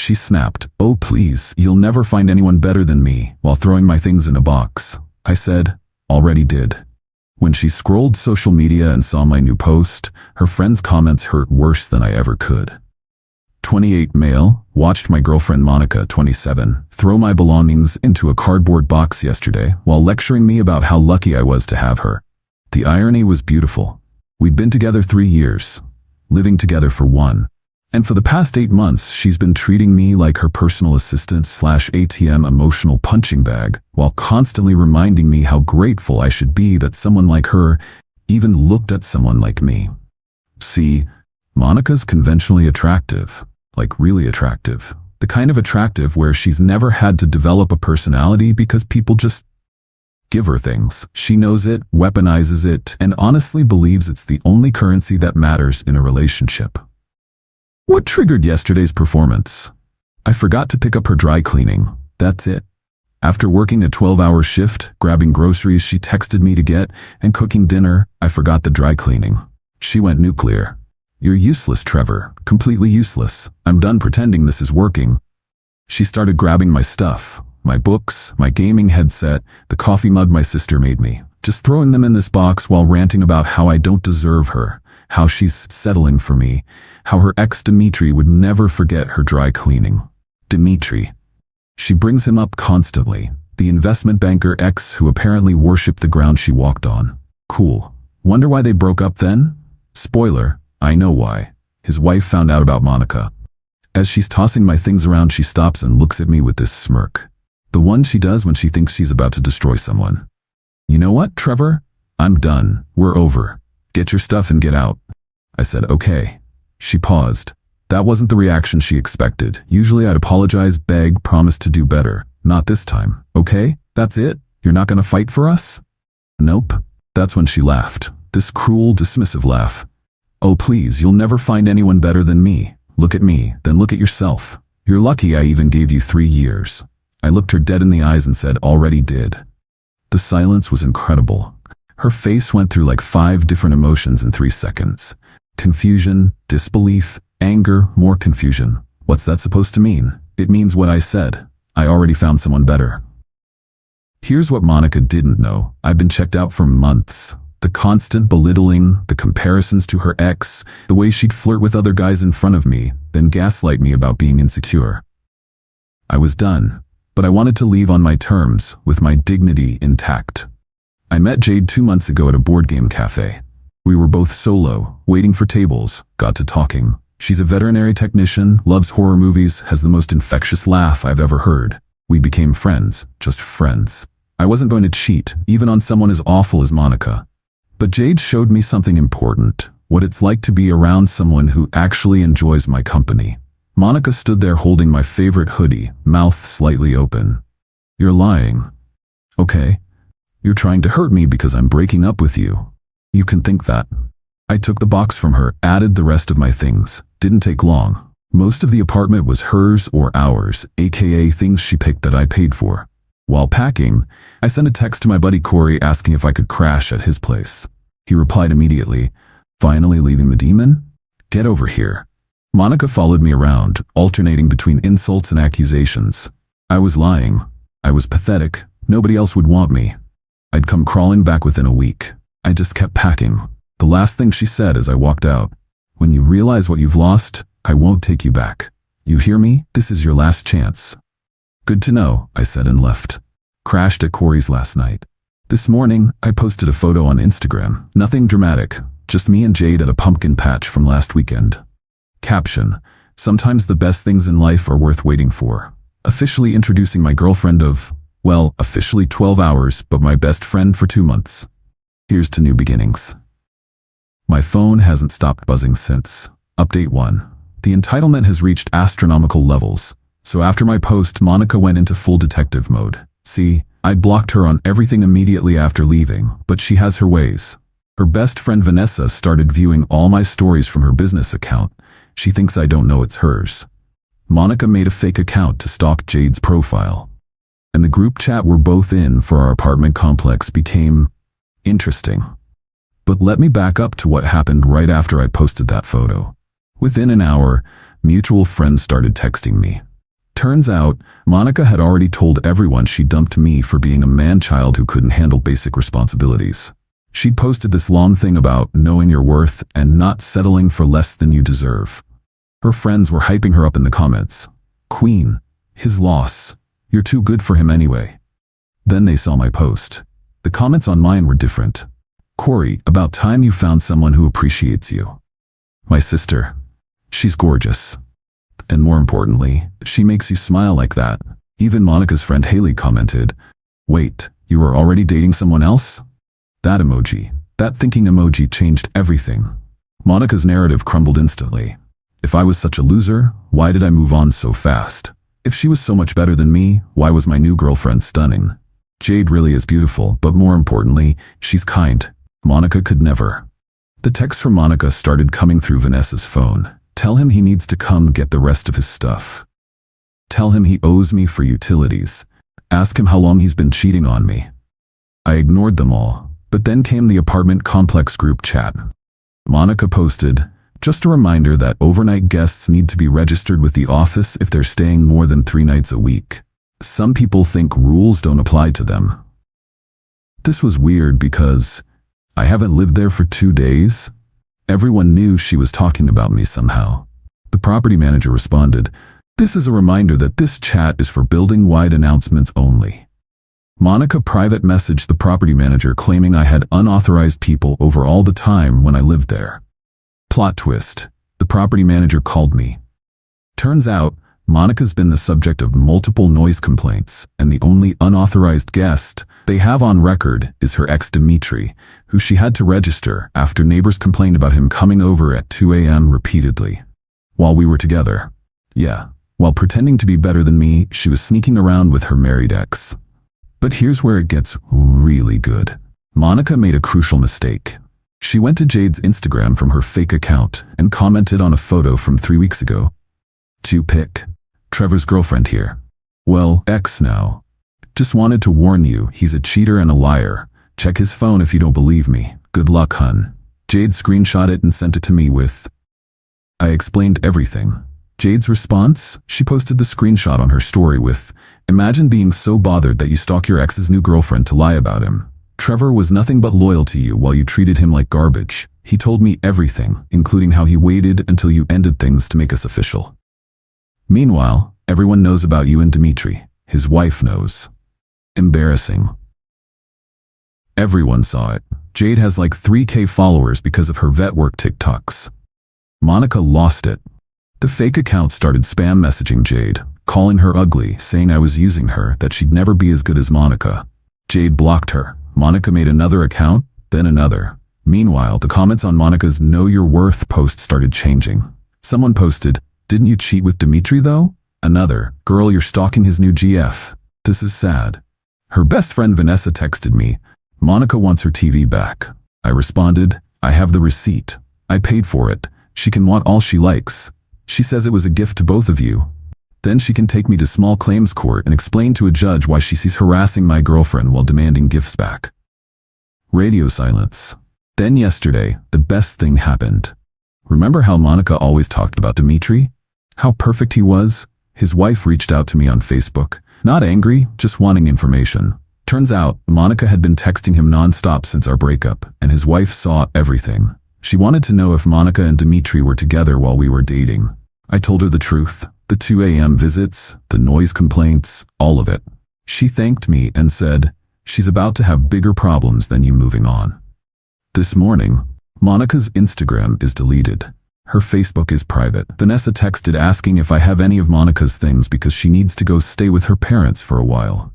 She snapped, "Oh please, you'll never find anyone better than me," while throwing my things in a box. I said, "Already did." When she scrolled social media and saw my new post, her friends' comments hurt worse than I ever could. 28 male, watched my girlfriend Monica, 27, throw my belongings into a cardboard box yesterday while lecturing me about how lucky I was to have her. The irony was beautiful. We'd been together 3 years, living together for 1. And for the past 8 months, she's been treating me like her personal assistant/ATM emotional punching bag, while constantly reminding me how grateful I should be that someone like her even looked at someone like me. See, Monica's conventionally attractive, like really attractive. The kind of attractive where she's never had to develop a personality because people just give her things. She knows it, weaponizes it, and honestly believes it's the only currency that matters in a relationship. What triggered yesterday's performance? I forgot to pick up her dry cleaning. That's it. After working a 12-hour shift, grabbing groceries she texted me to get, and cooking dinner, I forgot the dry cleaning. She went nuclear. "You're useless, Trevor. Completely useless. I'm done pretending this is working." She started grabbing my stuff, my books, my gaming headset, the coffee mug my sister made me, just throwing them in this box while ranting about how I don't deserve her, how she's settling for me, how her ex Dimitri would never forget her dry cleaning. Dimitri. She brings him up constantly, the investment banker ex who apparently worshipped the ground she walked on. Cool. Wonder why they broke up then? Spoiler, I know why. His wife found out about Monica. As she's tossing my things around, she stops and looks at me with this smirk. The one she does when she thinks she's about to destroy someone. "You know what, Trevor? I'm done. We're over. Get your stuff and get out." I said, "Okay." She paused. That wasn't the reaction she expected. Usually I'd apologize, beg, promise to do better. Not this time. "Okay, that's it? You're not gonna fight for us?" "Nope." That's when she laughed. This cruel, dismissive laugh. "Oh please, you'll never find anyone better than me. Look at me, then look at yourself. You're lucky I even gave you 3 years. I looked her dead in the eyes and said, "Already did." The silence was incredible. Her face went through like 5 different emotions in 3 seconds. Confusion, disbelief, anger, more confusion. What's that supposed to mean? It means what I said. I already found someone better. Here's what Monica didn't know. I've been checked out for months. The constant belittling, the comparisons to her ex, the way she'd flirt with other guys in front of me, then gaslight me about being insecure. I was done, but I wanted to leave on my terms, with my dignity intact. I met Jade 2 months ago at a board game cafe. We were both solo, waiting for tables, got to talking. She's a veterinary technician, loves horror movies, has the most infectious laugh I've ever heard. We became friends, just friends. I wasn't going to cheat, even on someone as awful as Monica. But Jade showed me something important, what it's like to be around someone who actually enjoys my company. Monica stood there holding my favorite hoodie, mouth slightly open. "You're lying." "Okay. You're trying to hurt me because I'm breaking up with you. You can think that." I took the box from her, added the rest of my things. Didn't take long. Most of the apartment was hers or ours, aka things she picked that I paid for. While packing, I sent a text to my buddy Corey asking if I could crash at his place. He replied immediately, "Finally leaving the demon? Get over here." Monica followed me around, alternating between insults and accusations. I was lying. I was pathetic. Nobody else would want me. I'd come crawling back within a week. I just kept packing. The last thing she said as I walked out, "When you realize what you've lost, I won't take you back. You hear me? This is your last chance." "Good to know," I said and left. Crashed at Corey's last night. This morning, I posted a photo on Instagram. Nothing dramatic, just me and Jade at a pumpkin patch from last weekend. Caption: "Sometimes the best things in life are worth waiting for." Officially introducing my girlfriend of, well, officially 12 hours, but my best friend for 2 months. Here's to new beginnings. My phone hasn't stopped buzzing since. Update 1. The entitlement has reached astronomical levels, so after my post, Monica went into full detective mode. See, I'd blocked her on everything immediately after leaving, but she has her ways. Her best friend Vanessa started viewing all my stories from her business account. She thinks I don't know it's hers. Monica made a fake account to stalk Jade's profile. And the group chat we're both in for our apartment complex became interesting. But let me back up to what happened right after I posted that photo. Within an hour, mutual friends started texting me. Turns out, Monica had already told everyone she dumped me for being a man-child who couldn't handle basic responsibilities. She'd posted this long thing about knowing your worth and not settling for less than you deserve. Her friends were hyping her up in the comments. Queen, his loss. You're too good for him anyway. Then they saw my post. The comments on mine were different. Corey, about time you found someone who appreciates you. My sister. She's gorgeous. And more importantly, she makes you smile like that. Even Monica's friend Haley commented, wait, you were already dating someone else? That emoji, that thinking emoji changed everything. Monica's narrative crumbled instantly. If I was such a loser, why did I move on so fast? If she was so much better than me, why was my new girlfriend stunning? Jade really is beautiful, but more importantly, she's kind. Monica could never. The texts from Monica started coming through Vanessa's phone. Tell him he needs to come get the rest of his stuff. Tell him he owes me for utilities. Ask him how long he's been cheating on me. I ignored them all, but then came the apartment complex group chat. Monica posted, just a reminder that overnight guests need to be registered with the office if they're staying more than 3 nights a week. Some people think rules don't apply to them. This was weird because I haven't lived there for 2 days. Everyone knew she was talking about me somehow. The property manager responded, this is a reminder that this chat is for building-wide announcements only. Monica private messaged the property manager claiming I had unauthorized people over all the time when I lived there. Plot twist, the property manager called me. Turns out, Monica's been the subject of multiple noise complaints, and the only unauthorized guest they have on record is her ex Dimitri, who she had to register after neighbors complained about him coming over at 2 a.m. repeatedly. While we were together. Yeah, while pretending to be better than me, she was sneaking around with her married ex. But here's where it gets really good. Monica made a crucial mistake. She went to Jade's Instagram from her fake account and commented on a photo from 3 weeks ago. To pick. Trevor's girlfriend here. Well, ex now. Just wanted to warn you, he's a cheater and a liar. Check his phone if you don't believe me. Good luck, hun. Jade screenshot it and sent it to me with. I explained everything. Jade's response? She posted the screenshot on her story with, imagine being so bothered that you stalk your ex's new girlfriend to lie about him. Trevor was nothing but loyal to you while you treated him like garbage. He told me everything, including how he waited until you ended things to make us official. Meanwhile, everyone knows about you and Dimitri. His wife knows. Embarrassing. Everyone saw it. Jade has like 3K followers because of her vet work TikToks. Monica lost it. The fake account started spam messaging Jade, calling her ugly, saying I was using her, that she'd never be as good as Monica. Jade blocked her. Monica made another account, then another. Meanwhile, the comments on Monica's Know Your Worth post started changing. Someone posted, didn't you cheat with Dimitri though? Another, girl, you're stalking his new GF. This is sad. Her best friend Vanessa texted me, Monica wants her TV back. I responded, I have the receipt. I paid for it. She can want all she likes. She says it was a gift to both of you. Then she can take me to small claims court and explain to a judge why she sees harassing my girlfriend while demanding gifts back. Radio silence. Then yesterday, the best thing happened. Remember how Monica always talked about Dimitri? How perfect he was? His wife reached out to me on Facebook. Not angry, just wanting information. Turns out, Monica had been texting him nonstop since our breakup, and his wife saw everything. She wanted to know if Monica and Dimitri were together while we were dating. I told her the truth. The 2 a.m. visits, the noise complaints, all of it. She thanked me and said, she's about to have bigger problems than you moving on. This morning, Monica's Instagram is deleted. Her Facebook is private. Vanessa texted asking if I have any of Monica's things because she needs to go stay with her parents for a while.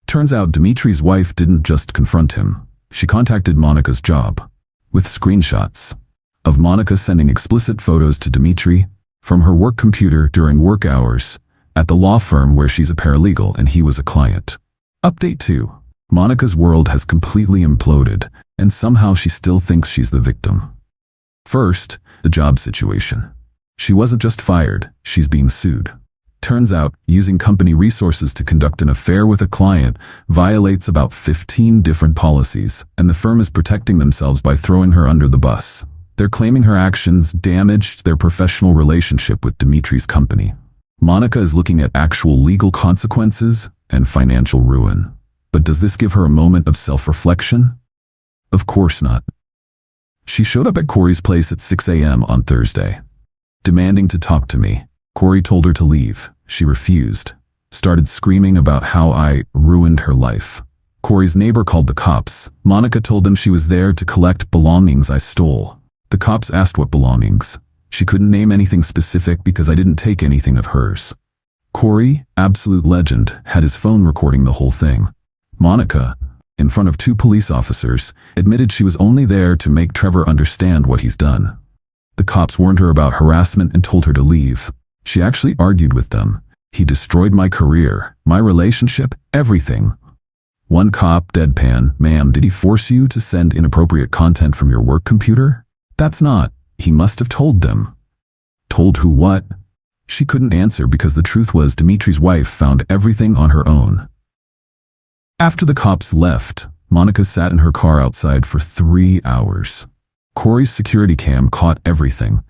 Turns out Dimitri's wife didn't just confront him. She contacted Monica's job, with screenshots of Monica sending explicit photos to Dimitri from her work computer during work hours at the law firm where she's a paralegal and he was a client. Update 2. Monica's world has completely imploded, and somehow she still thinks she's the victim. First, the job situation. She wasn't just fired, she's being sued. Turns out, using company resources to conduct an affair with a client violates about 15 different policies, and the firm is protecting themselves by throwing her under the bus. They're claiming her actions damaged their professional relationship with Dimitri's company. Monica is looking at actual legal consequences and financial ruin. But does this give her a moment of self-reflection? Of course not. She showed up at Corey's place at 6 a.m. on Thursday, demanding to talk to me. Corey told her to leave. She refused, started screaming about how I ruined her life. Corey's neighbor called the cops. Monica told them she was there to collect belongings I stole. The cops asked what belongings. She couldn't name anything specific because I didn't take anything of hers. Corey, absolute legend, had his phone recording the whole thing. Monica, in front of 2 police officers, admitted she was only there to make Trevor understand what he's done. The cops warned her about harassment and told her to leave. She actually argued with them. He destroyed my career, my relationship, everything. One cop, deadpan, "Ma'am, did he force you to send inappropriate content from your work computer?" "That's not. He must have told them." Told who what? She couldn't answer because the truth was Dimitri's wife found everything on her own. After the cops left, Monica sat in her car outside for 3 hours. Corey's security cam caught everything.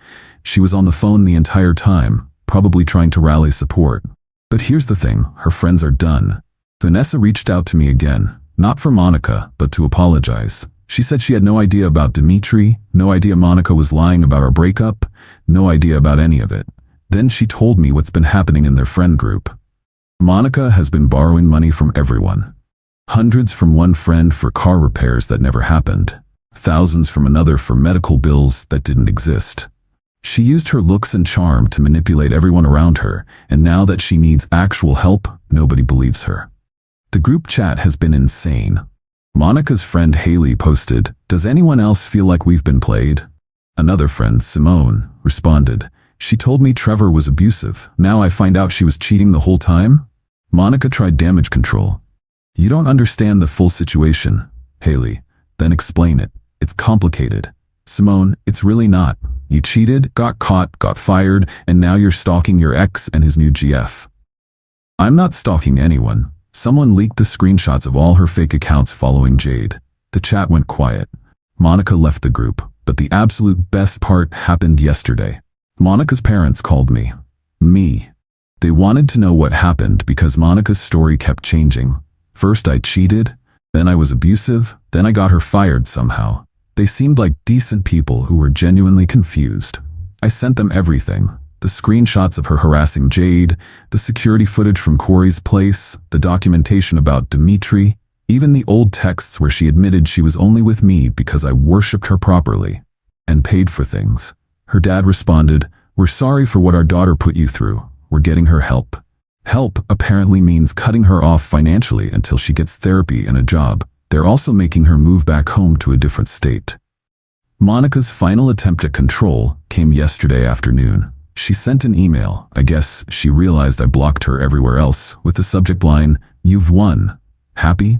She was on the phone the entire time, probably trying to rally support. But here's the thing, her friends are done. Vanessa reached out to me again, not for Monica, but to apologize. She said she had no idea about Dimitri, no idea Monica was lying about our breakup, no idea about any of it. Then she told me what's been happening in their friend group. Monica has been borrowing money from everyone. Hundreds from one friend for car repairs that never happened. Thousands from another for medical bills that didn't exist. She used her looks and charm to manipulate everyone around her, and now that she needs actual help, nobody believes her. The group chat has been insane. Monica's friend Haley posted, "Does anyone else feel like we've been played?" Another friend, Simone, responded, "She told me Trevor was abusive. Now I find out she was cheating the whole time?" Monica tried damage control. "You don't understand the full situation, Haley. Then explain it. It's complicated." Simone, "It's really not. You cheated, got caught, got fired, and now you're stalking your ex and his new GF." "I'm not stalking anyone. Someone leaked the screenshots of all her fake accounts following Jade." The chat went quiet. Monica left the group, but the absolute best part happened yesterday. Monica's parents called me. They wanted to know what happened because Monica's story kept changing. First I cheated, then I was abusive, then I got her fired somehow. They seemed like decent people who were genuinely confused. I sent them everything. The screenshots of her harassing Jade, the security footage from Corey's place, the documentation about Dimitri, even the old texts where she admitted she was only with me because I worshipped her properly and paid for things. Her dad responded, "We're sorry for what our daughter put you through. We're getting her help." Help apparently means cutting her off financially until she gets therapy and a job. They're also making her move back home to a different state. Monica's final attempt at control came yesterday afternoon. She sent an email. I guess she realized I blocked her everywhere else, with the subject line, "You've won. Happy?"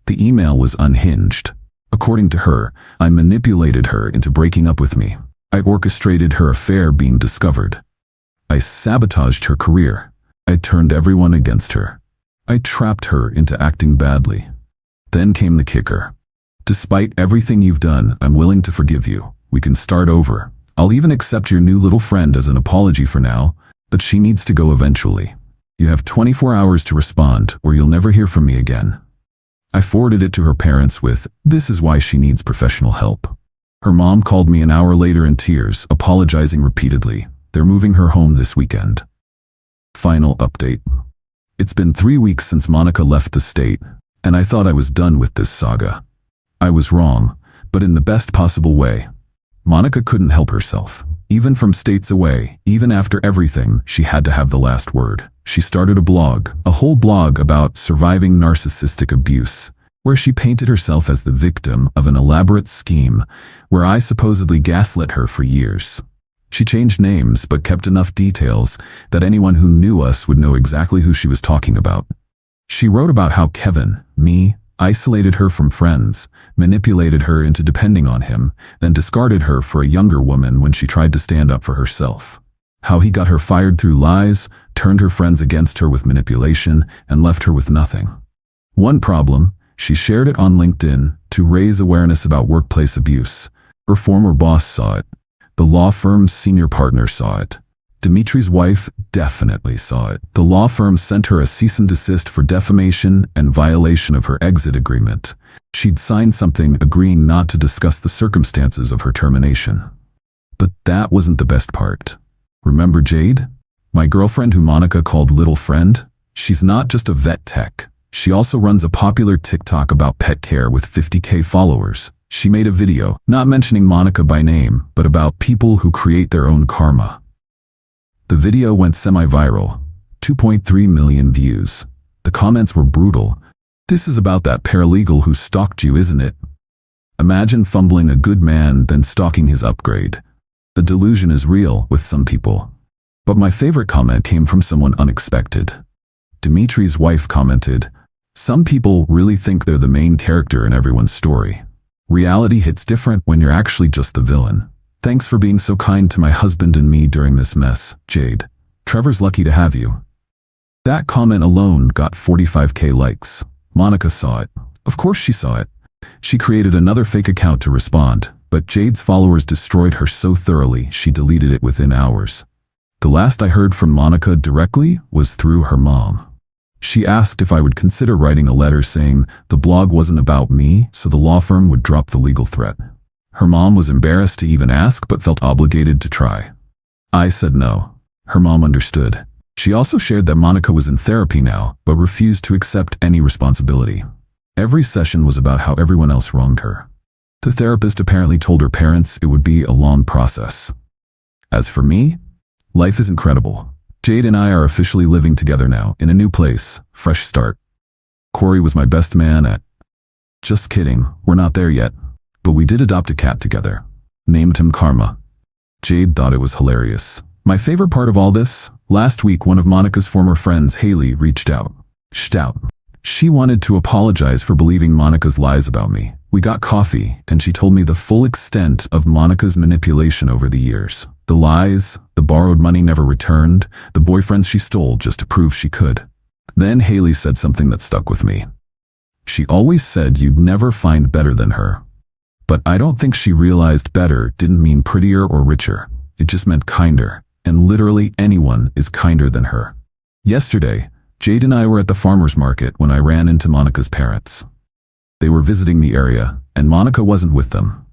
The email was unhinged. According to her, I manipulated her into breaking up with me. I orchestrated her affair being discovered. I sabotaged her career. I turned everyone against her. I trapped her into acting badly. Then came the kicker. "Despite everything you've done, I'm willing to forgive you. We can start over. I'll even accept your new little friend as an apology for now, but she needs to go eventually. You have 24 hours to respond or you'll never hear from me again." I forwarded it to her parents with, "This is why she needs professional help." Her mom called me an hour later in tears, apologizing repeatedly. They're moving her home this weekend. Final update. It's been 3 weeks since Monica left the state, and I thought I was done with this saga. I was wrong, but in the best possible way. Monica couldn't help herself. Even from states away, even after everything, she had to have the last word. She started a whole blog about surviving narcissistic abuse, where she painted herself as the victim of an elaborate scheme where I supposedly gaslit her for years. She changed names but kept enough details that anyone who knew us would know exactly who she was talking about. She wrote about how Kevin, me, isolated her from friends, manipulated her into depending on him, then discarded her for a younger woman when she tried to stand up for herself. How he got her fired through lies, turned her friends against her with manipulation, and left her with nothing. One problem, she shared it on LinkedIn to raise awareness about workplace abuse. Her former boss saw it. The law firm's senior partner saw it. Dimitri's wife definitely saw it. The law firm sent her a cease and desist for defamation and violation of her exit agreement. She'd signed something agreeing not to discuss the circumstances of her termination. But that wasn't the best part. Remember Jade? My girlfriend who Monica called little friend? She's not just a vet tech. She also runs a popular TikTok about pet care with 50K followers. She made a video, not mentioning Monica by name, but about people who create their own karma. The video went semi-viral, 2.3 million views. The comments were brutal. This is about that paralegal who stalked you, isn't it? Imagine fumbling a good man, then stalking his upgrade. The delusion is real with some people. But my favorite comment came from someone unexpected. Dimitri's wife commented, "Some people really think they're the main character in everyone's story. Reality hits different when you're actually just the villain. Thanks for being so kind to my husband and me during this mess, Jade. Trevor's lucky to have you." That comment alone got 45K likes. Monica saw it. Of course she saw it. She created another fake account to respond, but Jade's followers destroyed her so thoroughly she deleted it within hours. The last I heard from Monica directly was through her mom. She asked if I would consider writing a letter saying the blog wasn't about me, so the law firm would drop the legal threat. Her mom was embarrassed to even ask but felt obligated to try. I said no. Her mom understood. She also shared that Monica was in therapy now, but refused to accept any responsibility. Every session was about how everyone else wronged her. The therapist apparently told her parents it would be a long process. As for me, life is incredible. Jade and I are officially living together now, in a new place, fresh start. Corey was my best man at... Just kidding, we're not there yet. But we did adopt a cat together. Named him Karma. Jade thought it was hilarious. My favorite part of all this, last week one of Monica's former friends, Haley, reached out. She wanted to apologize for believing Monica's lies about me. We got coffee, and she told me the full extent of Monica's manipulation over the years. The lies, the borrowed money never returned, the boyfriends she stole just to prove she could. Then Haley said something that stuck with me. She always said you'd never find better than her. But I don't think she realized better didn't mean prettier or richer. It just meant kinder, and literally anyone is kinder than her. Yesterday, Jade and I were at the farmer's market when I ran into Monica's parents. They were visiting the area, and Monica wasn't with them.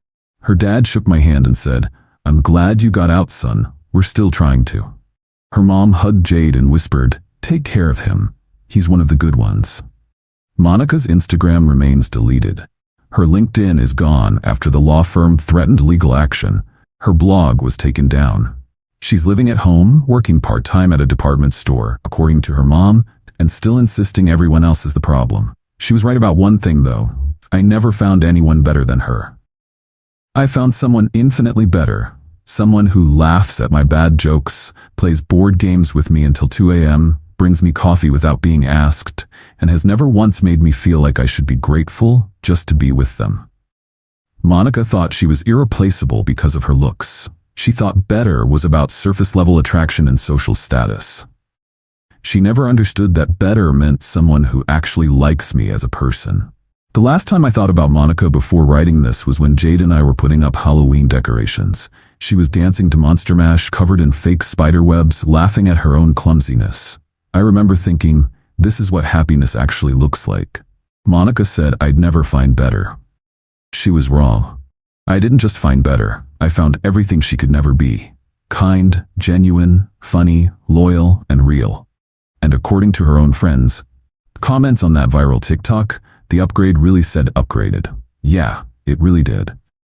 Her dad shook my hand and said, "I'm glad you got out, son. We're still trying to." Her mom hugged Jade and whispered, "Take care of him. He's one of the good ones." Monica's Instagram remains deleted. Her LinkedIn is gone after the law firm threatened legal action. Her blog was taken down. She's living at home, working part-time at a department store, according to her mom, and still insisting everyone else is the problem. She was right about one thing, though. I never found anyone better than her. I found someone infinitely better. Someone who laughs at my bad jokes, plays board games with me until 2 a.m., brings me coffee without being asked, and has never once made me feel like I should be grateful just to be with them. Monica thought she was irreplaceable because of her looks. She thought better was about surface-level attraction and social status. She never understood that better meant someone who actually likes me as a person. The last time I thought about Monica before writing this was when Jade and I were putting up Halloween decorations. She was dancing to Monster Mash covered in fake spider webs, laughing at her own clumsiness. I remember thinking, this is what happiness actually looks like. Monica said I'd never find better. She was wrong. I didn't just find better. I found everything she could never be. Kind, genuine, funny, loyal, and real. And according to her own friends, comments on that viral TikTok, the upgrade really said upgraded. Yeah, it really did.